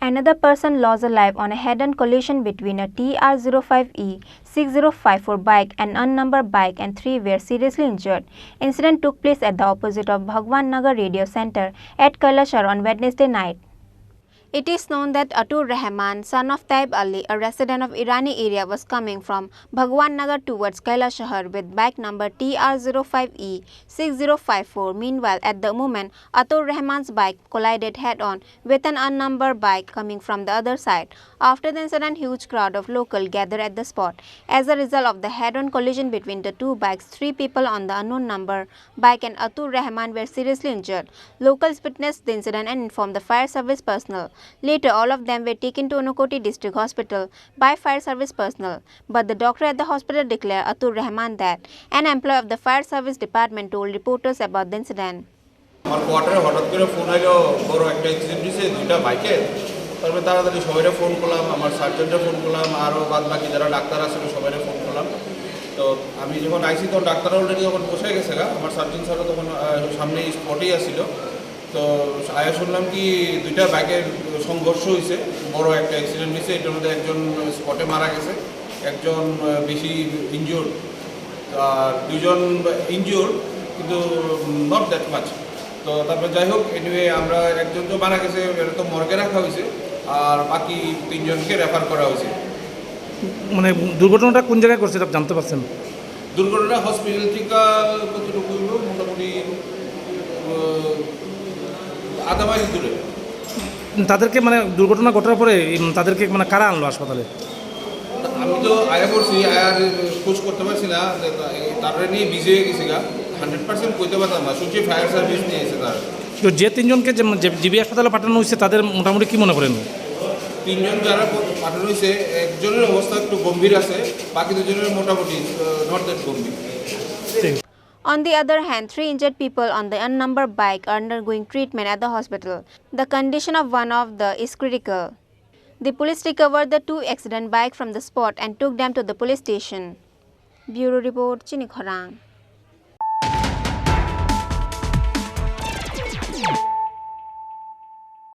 Another person lost a life on a head-on collision between a TR05E 6054 bike and unnumbered bike, and 3 were seriously injured. Incident took place at the opposite of Bhagwan Nagar Radio Center at Kailasahar on Wednesday night. It is known that Atur Rahman, son of Taib Ali, a resident of Irani area, was coming from Bhagwan Nagar towards Kailasahar with bike number TR05E 6054. Meanwhile, at the moment, Atur Rahman's bike collided head-on with an unnumbered bike coming from the other side. After the incident, huge crowd of locals gathered at the spot. As a result of the head-on collision between the two bikes, 3 people on the unknown number bike and Atur Rahman were seriously injured. Locals witnessed the incident and informed the fire service personnel. Later, all of them were taken to Unakoti District Hospital by fire service personnel, but the doctor at the hospital declared Atur Rahman dead. An employee of the fire service department told reporters about the incident. আমার কোয়ার্টারে হঠাৎ করে phone আইলো বড় একটা accident হয়েছে দুইটা বাইকে। তারপরে তাড়াতাড়ি সবাইরে ফোন করলাম, আমার সার্জেন্টে ফোন করলাম, আরও বাদ বাকি যারা ডাক্তার আসলে সবাইরে ফোন করলাম। তো আমি যখন আইসি তখন ডাক্তার অলরেডি তখন বসে গেছে গা, আমার সার্জন স্যারও তখন সামনে স্পটেই আসছিল। তো আয়া শুনলাম কি দুইটা বাইকের সংঘর্ষ হয়েছে, বড় একটা অ্যাক্সিডেন্ট হয়েছে। এটার মধ্যে একজন স্পটে মারা গেছে, একজন বেশি ইনজিওর, আর দুজন ইনজিওর কিন্তু নট দ্যাট মাচ। তো তারপরে যাই হোক, এনিওয়ে আমরা একজন তো মারা গেছে, এটা তো মর্গে রাখা হয়েছে, আর বাকি 3 জনকে রেফার করা হয়েছে। মানে দুর্ঘটনাটা কোন জায়গায় করছে এটা জানতে পারছেন? দুর্ঘটনা হসপিটাল থেকে কতটুকু মোটামুটি আধা মাইল দূরে। তাদেরকে মানে দুর্ঘটনা ঘটার পরে তাদেরকে মানে কারা আনলো হাসপাতালে? আমি তো আয়া করছি, আয়ার খোঁজ করতে পারছি না, তারপরে নিয়ে বিজি হয়ে গেছি গা। 100% কইতে পারতাম না, শুনছি ফায়ার সার্ভিস নিয়ে এসে তার। তো যে 3 জনকে জিবি হাসপাতালে পাঠানো হয়েছে তাদের মোটামুটি কি মনে করেন? 3 জন যারা পাঠানো হয়েছে, একজনের অবস্থা একটু গম্ভীর আছে, বাকি 2 জনের মোটামুটি not that Gambhir. On the other hand, 3 injured people on the unnumbered bike are undergoing treatment at the hospital. The condition of one of them is critical. The police recovered the 2 accident bikes from the spot and took them to the police station. Bureau report, Chini, Khorang.